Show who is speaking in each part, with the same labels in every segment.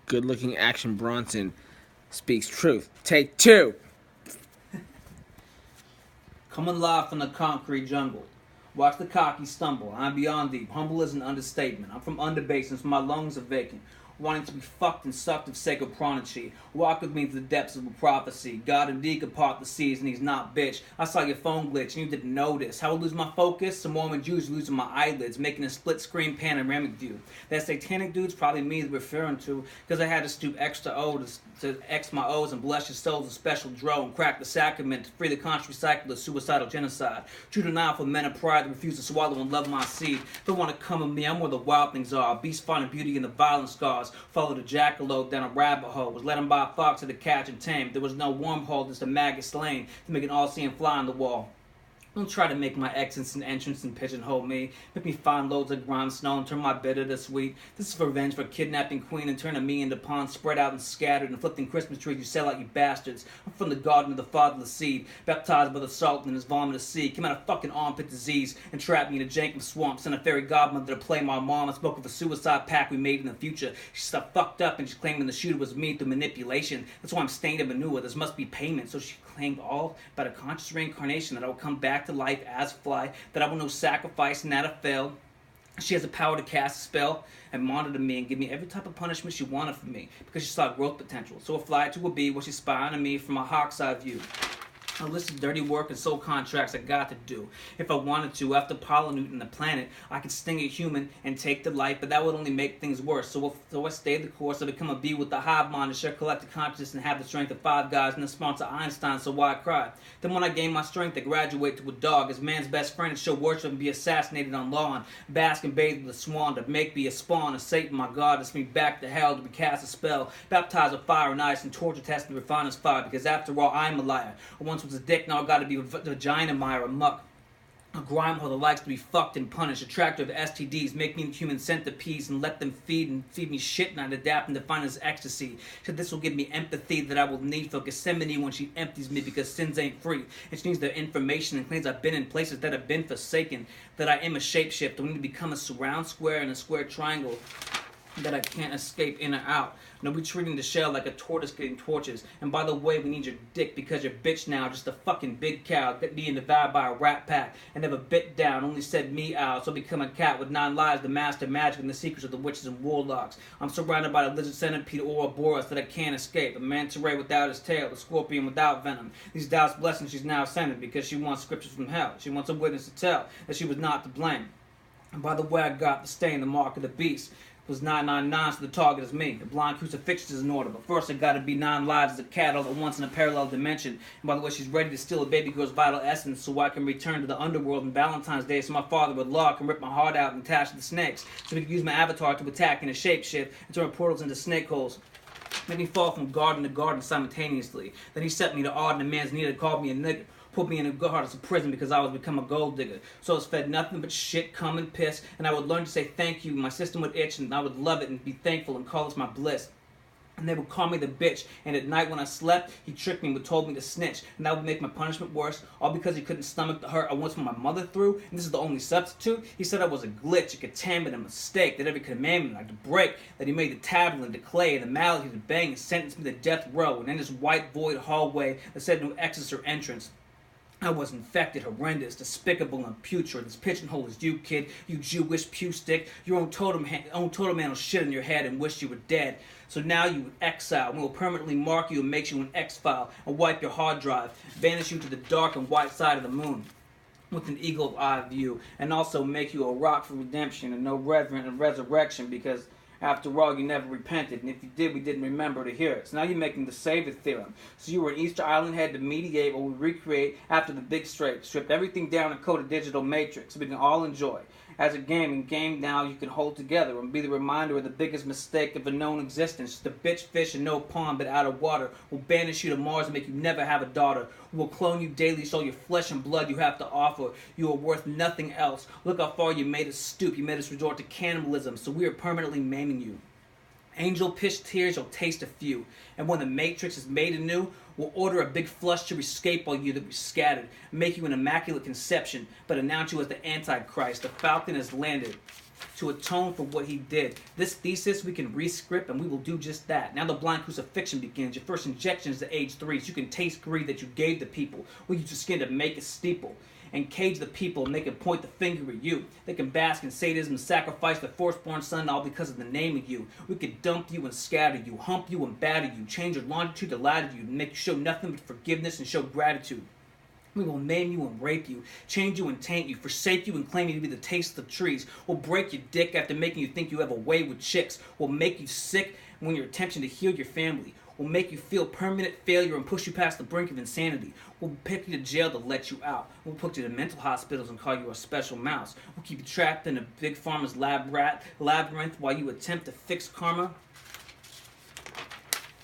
Speaker 1: Good-looking Action Bronson speaks truth. Take two.
Speaker 2: Coming live from the concrete jungle. Watch the cocky stumble. I'm beyond deep. Humble is an understatement. I'm from underbasement, so my lungs are vacant. Wanting to be fucked and sucked of sacred prodigy. Walk with me to the depths of a prophecy. God indeed could part the seas, and he's not bitch. I saw your phone glitch, and you didn't notice. How I lose my focus? Some Mormon Jews losing my eyelids, making a split-screen panoramic view. That satanic dude's probably me they're referring to, because I had to stoop extra O to X my O's and bless your souls a special drone. Crack the sacrament to free the conscious cycle of suicidal genocide. True denial for men of pride that refuse to swallow and love my seed. Don't want to come with me, I'm where the wild things are. Beast finding beauty in the violent scars. Followed a jackalope down a rabbit hole. Was led him by a fox to the catch and tame. There was no wormhole, just a maggot slain to make an all-seeing fly on the wall. Don't try to make my exits and entrance and pigeonhole me. Make me find loads of grindstone, turn my bitter to sweet. This is revenge for kidnapping queen and turning me into pawns spread out and scattered and flipping Christmas trees you sell out, you bastards. I'm from the garden of the fatherless seed, baptized by the salt in his vomit of sea. Came out of fucking armpit disease and trapped me in a jankum swamp. Sent a fairy godmother to play my mom. I spoke of a suicide pact we made in the future. She's fucked up and she's claiming the shooter was me through manipulation. That's why I'm stained in manure. This must be payment. So she claimed all about a conscious reincarnation that I will come back to life as fly, that I will know sacrifice and that I failed. She has the power to cast a spell and monitor me and give me every type of punishment she wanted from me because she saw growth potential. So a fly to a bee while she's spying on me from a hawk's eye view. A list of dirty work and soul contracts I got to do. If I wanted to, after pollinating the planet, I could sting a human and take the life, but that would only make things worse. So I stayed the course. I become a bee with the hive mind and share collective consciousness and have the strength of 5 guys and the sponsor Einstein, so why cry? Then when I gain my strength, I graduate to a dog as man's best friend and show worship and be assassinated on lawn. Bask and bathe with a swan to make me a spawn of Satan, my God, to send me back to hell to be cast a spell. Baptized with fire and ice and torture tested to refine as fire, because after all, I'm a liar. I once was a dick, now I gotta be a vagina mire, a muck. A grimehole that likes to be fucked and punished. Attractor of STDs, make me human centipedes and let them feed me shit and I'd adapt and define as ecstasy. So this will give me empathy that I will need for Gethsemane when she empties me because sins ain't free. And she needs their information and claims I've been in places that have been forsaken. That I am a shapeshifter. We need to become a surround square and a square triangle that I can't escape in or out. No, we treating the shell like a tortoise getting torches. And by the way, we need your dick because your bitch now just a fucking big cow being devoured by a rat pack and never bit down, only said meow. So become a cat with 9 lives, the master magic and the secrets of the witches and warlocks. I'm surrounded by the lizard centipede Ouroboros that I can't escape. A manta ray without his tail, the scorpion without venom. These doubts blessings she's now sending because she wants scriptures from hell. She wants a witness to tell that she was not to blame. And by the way, I got the stain, the mark of the beast. Was 999, so the target is me. The blind crucifix is in order, but first I gotta be 9 lives as a cat all at once in a parallel dimension. And by the way, she's ready to steal a baby girl's vital essence so I can return to the underworld on Valentine's Day so my father with law can rip my heart out and attach to the snakes so we can use my avatar to attack in a shapeshift and turn portals into snake holes. Make me fall from garden to garden simultaneously. Then he set me to art and a man's need to call me a nigger. Put me in a guardhouse of prison because I was become a gold digger. So I was fed nothing but shit, cum, and piss, and I would learn to say thank you. My system would itch, and I would love it and be thankful and call this my bliss. And they would call me the bitch, and at night when I slept, he tricked me and told me to snitch, and that would make my punishment worse, all because he couldn't stomach the hurt I once put my mother through, and this is the only substitute. He said I was a glitch, a contaminant, a mistake, that every commandment I could break, that he made the tablet into clay, and the mallet he would bang and sentenced me to death row, and in this white void hallway that said no exit or entrance. I was infected, horrendous, despicable, and putrid. This pigeonhole is you, kid, you Jewish pew stick. Your own totem man will shit in your head and wish you were dead. So now you would exile, and we will permanently mark you and make you an X-file, and wipe your hard drive, vanish you to the dark and white side of the moon with an eagle eye view, and also make you a rock for redemption and no reverend and resurrection because after all, you never repented, and if you did, we didn't remember to hear it. So now you're making the Savior theorem. So you were an Easter Island head to mediate what we recreate after the big stripped everything down and code a digital matrix so we can all enjoy. As a game now you can hold together and be the reminder of the biggest mistake of a known existence. Just a bitch fish in no pond but out of water. We'll banish you to Mars and make you never have a daughter. We'll clone you daily so your flesh and blood you have to offer. You are worth nothing else. Look how far you made us stoop. You made us resort to cannibalism, so we are permanently maiming you. Angel pish tears, you'll taste a few. And when the matrix is made anew, we'll order a big flush to escape all you that we scattered, make you an immaculate conception, but announce you as the Antichrist. The falcon has landed. to atone for what he did. This thesis we can re-script, and we will do just that. Now the blind crucifixion begins. Your first injection is at age 3, so you can taste greed that you gave the people. We use your skin to make a steeple and cage the people, and they can point the finger at you. They can bask in sadism and sacrifice their firstborn son all because of the name of you. We could dump you and scatter you, hump you and batter you, change your longitude to latitude, and make you show nothing but forgiveness and show gratitude. We will maim you and rape you, change you and taint you, forsake you and claim you to be the taste of the trees. We'll break your dick after making you think you have a way with chicks. We'll make you sick when your attention to heal your family. We'll make you feel permanent failure and push you past the brink of insanity. We'll pick you to jail to let you out. We'll put you to mental hospitals and call you a special mouse. We'll keep you trapped in a big pharma's labyrinth while you attempt to fix karma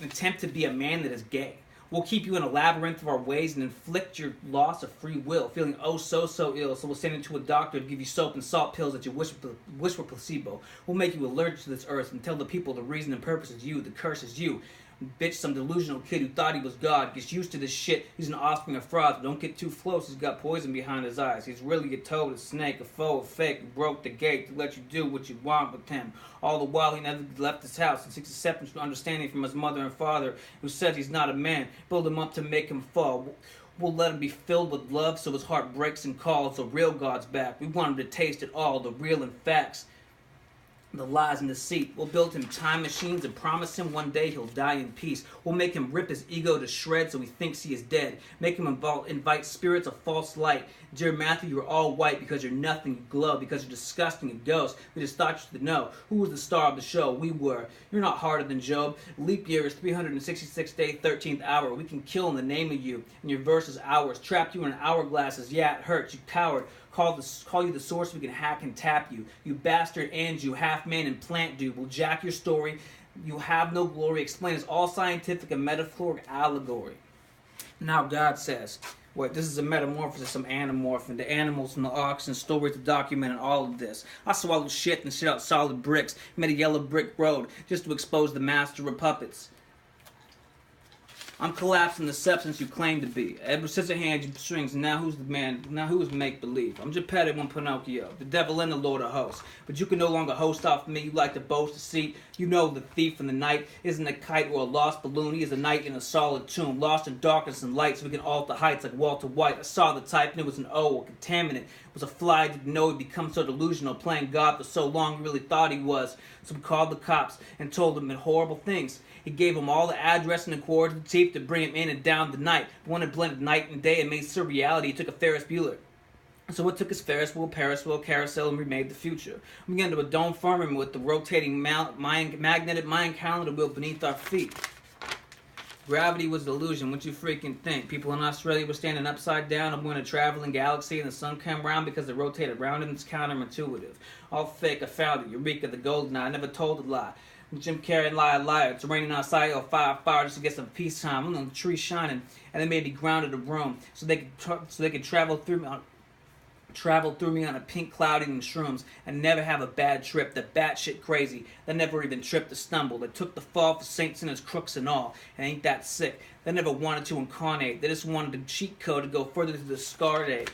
Speaker 2: and attempt to be a man that is gay. We'll keep you in a labyrinth of our ways and inflict your loss of free will, feeling oh so ill. So we'll send you to a doctor to give you soap and salt pills that you wish were placebo. We'll make you allergic to this earth and tell the people the reason and purpose is you, the curse is you. Bitch, some delusional kid who thought he was God gets used to this shit. He's an offspring of frauds, but don't get too close. He's got poison behind his eyes. He's really a toad, a snake, a foe, a fake who broke the gate to let you do what you want with him. All the while he never left his house and seeks acceptance and understanding from his mother and father who says he's not a man. Build him up to make him fall. We'll let him be filled with love so his heart breaks and calls. The real God's back. We want him to taste it all, the real and facts. The lies and deceit. We'll build him time machines and promise him one day he'll die in peace. We'll make him rip his ego to shreds so he thinks he is dead. Make him invite spirits of false light. Dear Matthew, you're all white because you're nothing, you glow, because you're disgusting, a ghost. We just thought you should know. Who was the star of the show? We were. You're not harder than Job. Leap year is 366 day, 13th hour. We can kill in the name of you, and your verse is ours. Trapped you in hourglasses. Yeah, it hurts. You coward. Call you the source, we can hack and tap you. You bastard and you half-man and plant dude. We'll jack your story. You have no glory. Explain it's all scientific and metaphoric allegory. Now God says, wait, this is a metamorphosis, I'm anamorphing. The animals and the ox and stories to document all of this. I swallowed shit and shit out solid bricks. Made a yellow brick road just to expose the master of puppets. I'm collapsing the substance you claim to be. Ever since I hand you strings, now who's the man? Now who's make-believe? I'm Geppetto and Pinocchio, the devil and the Lord of hosts. But you can no longer host off me. You like to boast, deceit. You know the thief in the night isn't a kite or a lost balloon. He is a knight in a solid tomb, lost in darkness and light, so we can alter heights like Walter White. I saw the type and it was an O, a contaminant. It was a fly. I didn't know he'd become so delusional, playing God for so long he really thought he was. So we called the cops and told them horrible things. He gave them all the address and the coordinates to bring him in and down the night. One had blended night and day and made surreality. He took a Ferris Bueller. So it took his Ferris wheel, carousel, and remade the future. We got into a dome firmament with the rotating magnetic Mayan calendar wheel beneath our feet. Gravity was an illusion. What you freaking think? People in Australia were standing upside down. I'm in a traveling galaxy and the sun came around because it rotated around and it's counterintuitive. All fake. I found it. Eureka, the golden eye. I never told a lie. Jim Carrey, liar. It's raining outside. I'll fire just to get some peace time. I'm on the tree shining, and they made me grounded in a room so they could travel through me on a pink cloud eating shrooms and never have a bad trip. That batshit crazy. They never even tripped or stumbled. They took the fall for saints, sinners, crooks, and all. And ain't that sick? They never wanted to incarnate. They just wanted the cheat code to go further to the scar date.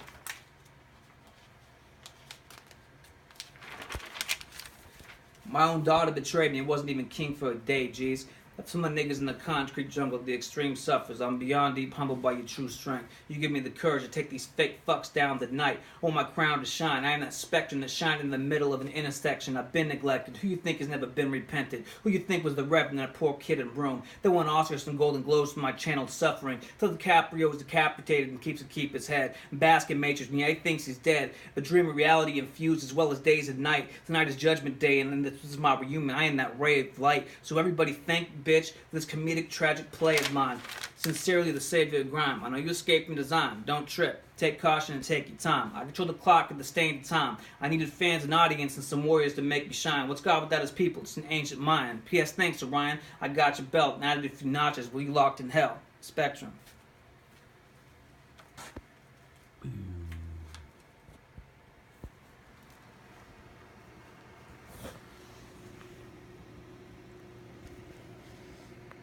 Speaker 2: My own daughter betrayed me and wasn't even king for a day, G's. That's some of the niggas in the concrete jungle, the extreme suffers. I'm beyond deep humbled by your true strength. You give me the courage to take these fake fucks down the night. I want my crown to shine. I am that spectrum that shined in the middle of an intersection. I've been neglected. Who you think has never been repented? Who you think was the reverend that poor kid in Rome? They won Oscars and Golden Globes for my channeled suffering. Till DiCaprio is decapitated and keeps to keep his head. Basket matrix me, he thinks he's dead. The dream of reality infused as well as days and night. Tonight is judgment day and then this is my reunion. I am that ray of light. So everybody thank bitch, this comedic, tragic play of mine. Sincerely, the savior of grime. I know you escaped from design. Don't trip. Take caution and take your time. I control the clock and the stain of time. I needed fans and audience and some warriors to make me shine. What's God without his people? It's an ancient mind. P.S. Thanks, Orion. I got your belt and added a few notches while you locked in hell. Spectrum.